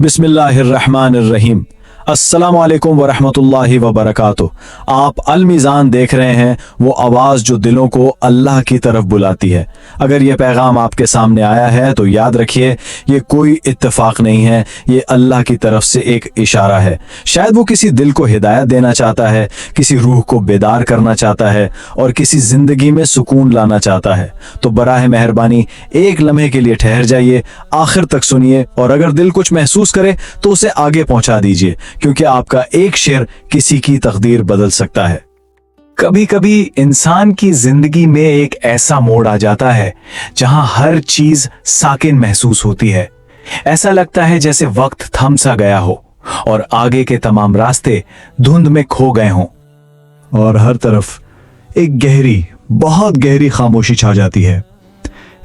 बिस्मिल्लाहिर्रहमानिर्रहीम। अस्सलाम वालेकुम वरहमतुल्लाहि वबरकातुह। आप अल मीज़ान देख रहे हैं, वो आवाज़ जो दिलों को अल्लाह की तरफ बुलाती है। अगर ये पैगाम आपके सामने आया है तो याद रखिए, ये कोई इत्तेफाक नहीं है, ये अल्लाह की तरफ से एक इशारा है। शायद वो किसी दिल को हिदायत देना चाहता है, किसी रूह को बेदार करना चाहता है और किसी जिंदगी में सुकून लाना चाहता है। तो बराह मेहरबानी एक लम्हे के लिए ठहर जाइए, आखिर तक सुनिए और अगर दिल कुछ महसूस करे तो उसे आगे पहुंचा दीजिए, क्योंकि आपका एक शेर किसी की तकदीर बदल सकता है। कभी कभी इंसान की जिंदगी में एक ऐसा मोड़ आ जाता है जहां हर चीज साकिन महसूस होती है। ऐसा लगता है जैसे वक्त थम सा गया हो और आगे के तमाम रास्ते धुंध में खो गए हों और हर तरफ एक गहरी, बहुत गहरी खामोशी छा जाती है।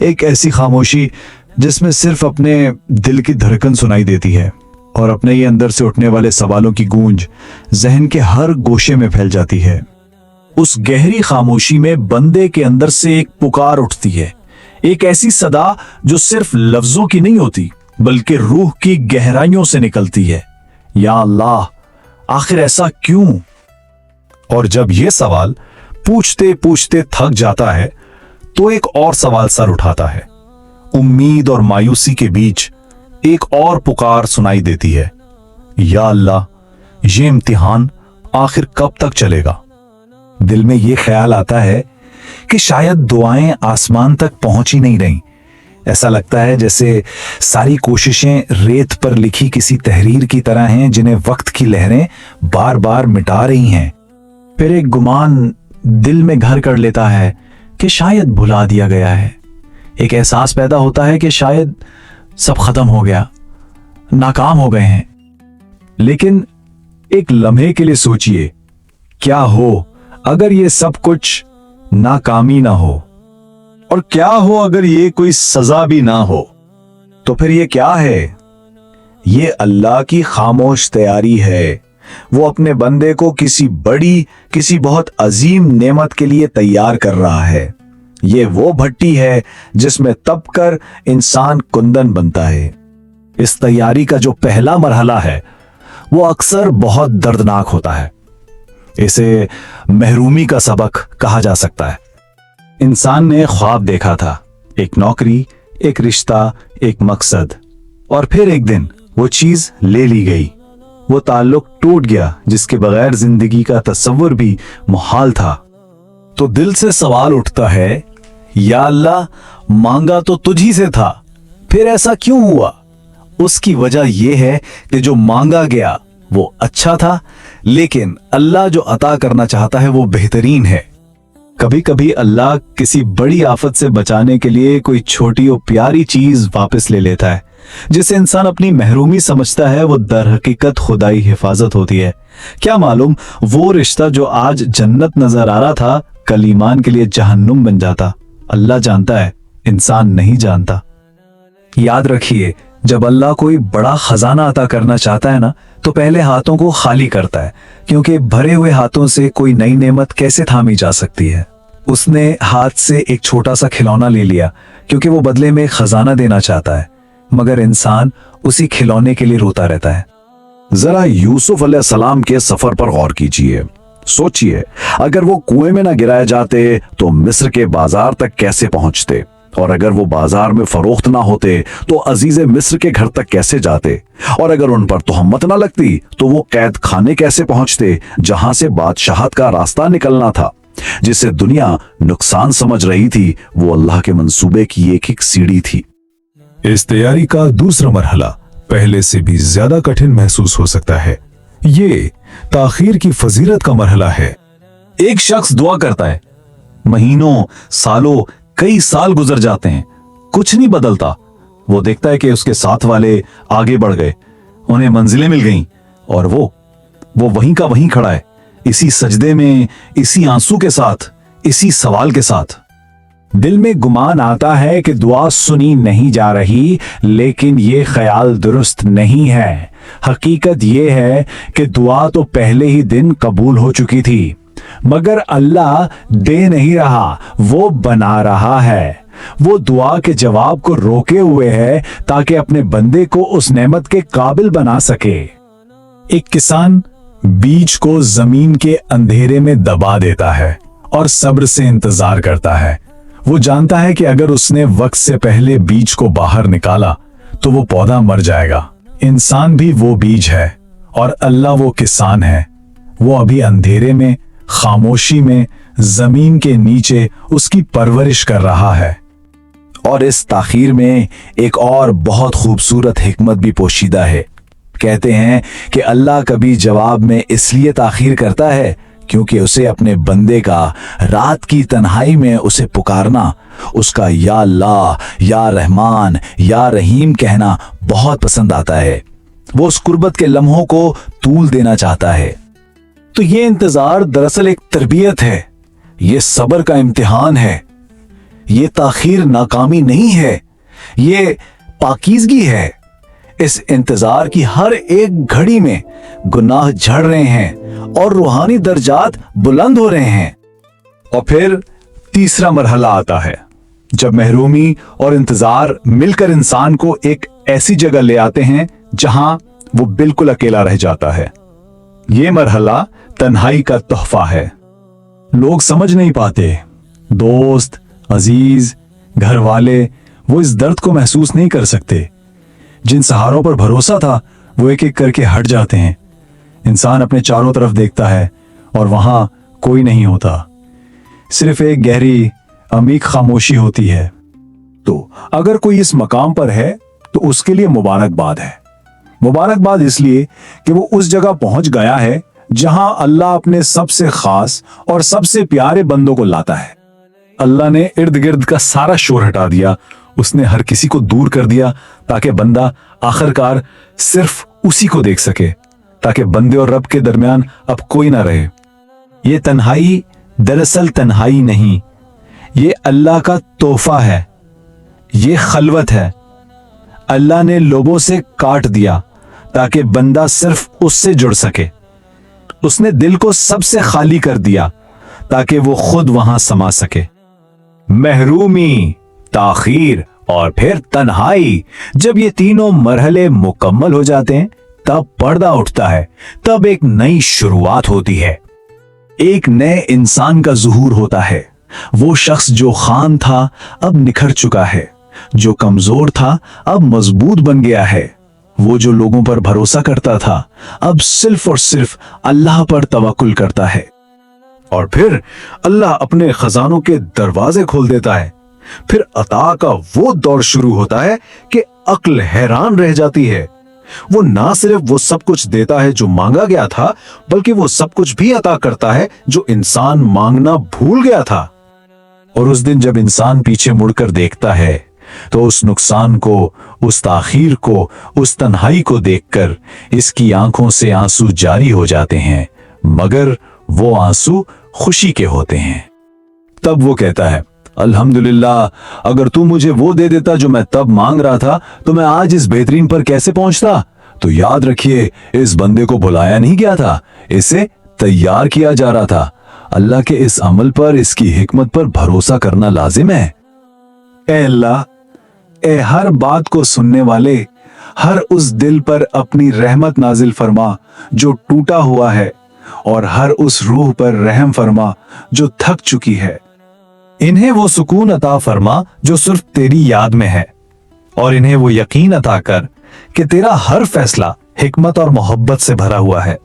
एक ऐसी खामोशी जिसमें सिर्फ अपने दिल की धड़कन सुनाई देती है और अपने ही अंदर से उठने वाले सवालों की गूंज जहन के हर गोशे में फैल जाती है। उस गहरी खामोशी में बंदे के अंदर से एक पुकार उठती है, एक ऐसी सदा जो सिर्फ लफ्जों की नहीं होती बल्कि रूह की गहराइयों से निकलती है। या अल्लाह, आखिर ऐसा क्यों? और जब यह सवाल पूछते पूछते थक जाता है तो एक और सवाल सर उठाता है। उम्मीद और मायूसी के बीच एक और पुकार सुनाई देती है, या अल्लाह, ये इम्तिहान आखिर कब तक चलेगा? दिल में यह ख्याल आता है कि शायद दुआएं आसमान तक पहुंच ही नहीं रही। ऐसा लगता है जैसे सारी कोशिशें रेत पर लिखी किसी तहरीर की तरह हैं जिन्हें वक्त की लहरें बार बार मिटा रही हैं। फिर एक गुमान दिल में घर कर लेता है कि शायद भुला दिया गया है। एक एहसास पैदा होता है कि शायद सब खत्म हो गया, नाकाम हो गए हैं। लेकिन एक लम्हे के लिए सोचिए, क्या हो अगर ये सब कुछ नाकामी ना हो? और क्या हो अगर ये कोई सजा भी ना हो? तो फिर ये क्या है? ये अल्लाह की खामोश तैयारी है। वो अपने बंदे को किसी बड़ी, किसी बहुत अजीम नेमत के लिए तैयार कर रहा है। ये वो भट्टी है जिसमें तप कर इंसान कुंदन बनता है। इस तैयारी का जो पहला मरहला है वो अक्सर बहुत दर्दनाक होता है। इसे महरूमी का सबक कहा जा सकता है। इंसान ने ख्वाब देखा था, एक नौकरी, एक रिश्ता, एक मकसद, और फिर एक दिन वो चीज ले ली गई। वो ताल्लुक टूट गया जिसके बगैर जिंदगी का तस्वुर भी मुहाल था। तो दिल से सवाल उठता है, या अल्लाह, मांगा तो तुझी से था, फिर ऐसा क्यों हुआ? उसकी वजह यह है कि जो मांगा गया वो अच्छा था, लेकिन अल्लाह जो अता करना चाहता है वो बेहतरीन है। कभी कभी अल्लाह किसी बड़ी आफत से बचाने के लिए कोई छोटी और प्यारी चीज वापस ले लेता है, जिसे इंसान अपनी महरूमी समझता है वो दर हकीकत खुदाई हिफाजत होती है। क्या मालूम वो रिश्ता जो आज जन्नत नजर आ रहा था कल ईमान के लिए जहन्नुम बन जाता। अल्लाह जानता है, इंसान नहीं जानता। याद रखिए, जब अल्लाह कोई बड़ा खजाना अता करना चाहता है ना, तो पहले हाथों को खाली करता है, क्योंकि भरे हुए हाथों से कोई नई नेमत कैसे थामी जा सकती है। उसने हाथ से एक छोटा सा खिलौना ले लिया क्योंकि वो बदले में खजाना देना चाहता है, मगर इंसान उसी खिलौने के लिए रोता रहता है। जरा यूसुफ अलैहिस्सलाम के सफर पर गौर कीजिए। सोचिए, अगर वो कुएं में ना गिराए जाते तो मिस्र के बाजार तक कैसे पहुंचते, और अगर वो बाजार में फरोख्त ना होते तो अजीज मिस्र के घर तक कैसे जाते, और अगर उन पर तोहमत ना लगती तो वो कैद खाने कैसे पहुंचते जहां से बादशाहत का रास्ता निकलना था। जिसे दुनिया नुकसान समझ रही थी वो अल्लाह के मंसूबे की एक एक सीढ़ी थी। इस तैयारी का दूसरा मरहला पहले से भी ज्यादा कठिन महसूस हो सकता है। ये ताखीर की फजीलत का मरहला है। एक शख्स दुआ करता है, महीनों, सालों, कई साल गुजर जाते हैं, कुछ नहीं बदलता। वो देखता है कि उसके साथ वाले आगे बढ़ गए, उन्हें मंजिलें मिल गईं, और वो वहीं का वहीं खड़ा है, इसी सजदे में, इसी आंसू के साथ, इसी सवाल के साथ। दिल में गुमान आता है कि दुआ सुनी नहीं जा रही, लेकिन ये ख्याल दुरुस्त नहीं है। हकीकत ये है कि दुआ तो पहले ही दिन कबूल हो चुकी थी, मगर अल्लाह दे नहीं रहा, वो बना रहा है। वो दुआ के जवाब को रोके हुए है ताकि अपने बंदे को उस नेमत के काबिल बना सके। एक किसान बीज को जमीन के अंधेरे में दबा देता है और सब्र से इंतजार करता है। वो जानता है कि अगर उसने वक्त से पहले बीज को बाहर निकाला तो वो पौधा मर जाएगा। इंसान भी वो बीज है और अल्लाह वो किसान है। वो अभी अंधेरे में, खामोशी में, जमीन के नीचे उसकी परवरिश कर रहा है। और इस ताखीर में एक और बहुत खूबसूरत हिकमत भी पोशीदा है। कहते हैं कि अल्लाह कभी जवाब में इसलिए ताखीर करता है क्योंकि उसे अपने बंदे का रात की तन्हाई में उसे पुकारना, उसका या अल्लाह, या रहमान, या रहीम कहना बहुत पसंद आता है। वो उस कुर्बत के लम्हों को तूल देना चाहता है। तो ये इंतजार दरअसल एक तरबियत है, ये सब्र का इम्तिहान है, ये ताखीर नाकामी नहीं है, ये पाकीज़गी है। इस इंतजार की हर एक घड़ी में गुनाह झड़ रहे हैं और रूहानी दर्जात बुलंद हो रहे हैं। और फिर तीसरा मरहला आता है जब महरूमी और इंतजार मिलकर इंसान को एक ऐसी जगह ले आते हैं जहां वो बिल्कुल अकेला रह जाता है। ये मरहला तन्हाई का तोहफा है। लोग समझ नहीं पाते, दोस्त, अजीज, घर वाले वो इस दर्द को महसूस नहीं कर सकते। जिन सहारों पर भरोसा था वो एक एक करके हट जाते हैं। इंसान अपने चारों तरफ देखता है और वहां कोई नहीं होता, सिर्फ एक गहरी अमीक खामोशी होती है। तो अगर कोई इस मकाम पर है तो उसके लिए मुबारकबाद है। मुबारकबाद इसलिए कि वो उस जगह पहुंच गया है जहां अल्लाह अपने सबसे खास और सबसे प्यारे बंदों को लाता है। अल्लाह ने इर्द गिर्द का सारा शोर हटा दिया, उसने हर किसी को दूर कर दिया ताकि बंदा आखिरकार सिर्फ उसी को देख सके, ताकि बंदे और रब के दरमियान अब कोई ना रहे। ये तन्हाई दरअसल तन्हाई नहीं, ये अल्लाह का तोहफा है, ये खलवत है। अल्लाह ने लोगों से काट दिया ताकि बंदा सिर्फ उससे जुड़ सके। उसने दिल को सबसे खाली कर दिया ताकि वो खुद वहां समा सके। महरूमी, ताखीर और फिर तन्हाई, जब ये तीनों मरहले मुकम्मल हो जाते हैं तब पर्दा उठता है, तब एक नई शुरुआत होती है। एक नए इंसान का ज़ुहूर होता है। वो शख्स जो खान था अब निखर चुका है, जो कमजोर था अब मजबूत बन गया है। वो जो लोगों पर भरोसा करता था अब सिर्फ और सिर्फ अल्लाह पर तवक्कुल करता है। और फिर अल्लाह अपने खजानों के दरवाजे खोल देता है। फिर अता का वो दौर शुरू होता है कि अक्ल हैरान रह जाती है। वो ना सिर्फ वो सब कुछ देता है जो मांगा गया था, बल्कि वो सब कुछ भी अता करता है जो इंसान मांगना भूल गया था। और उस दिन जब इंसान पीछे मुड़कर देखता है तो उस नुकसान को, उस ताखीर को, उस तन्हाई को देखकर इसकी आंखों से आंसू जारी हो जाते हैं, मगर वो आंसू खुशी के होते हैं। तब वो कहता है, अल्हम्दुलिल्लाह, अगर तू मुझे वो दे देता जो मैं तब मांग रहा था तो मैं आज इस बेहतरीन पर कैसे पहुंचता। तो याद रखिए, इस बंदे को बुलाया नहीं गया था, इसे तैयार किया जा रहा था। अल्लाह के इस अमल पर, इसकी हिकमत पर भरोसा करना लाजिम है। ए अल्लाह, ए हर बात को सुनने वाले, हर उस दिल पर अपनी रहमत नाजिल फरमा जो टूटा हुआ है, और हर उस रूह पर रहम फरमा जो थक चुकी है। इन्हें वो सुकून अता फरमा जो सिर्फ तेरी याद में है, और इन्हें वो यकीन अता कर कि तेरा हर फैसला हिकमत और मोहब्बत से भरा हुआ है।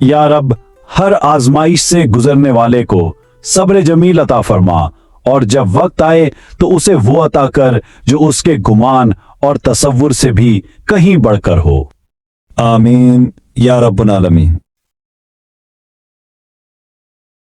या रब, हर आजमाइश से गुजरने वाले को सब्र जमील अता फरमा, और जब वक्त आए तो उसे वो अता कर जो उसके गुमान और तसव्वुर से भी कहीं बढ़कर हो। आमीन या रब्बुल आलमीन।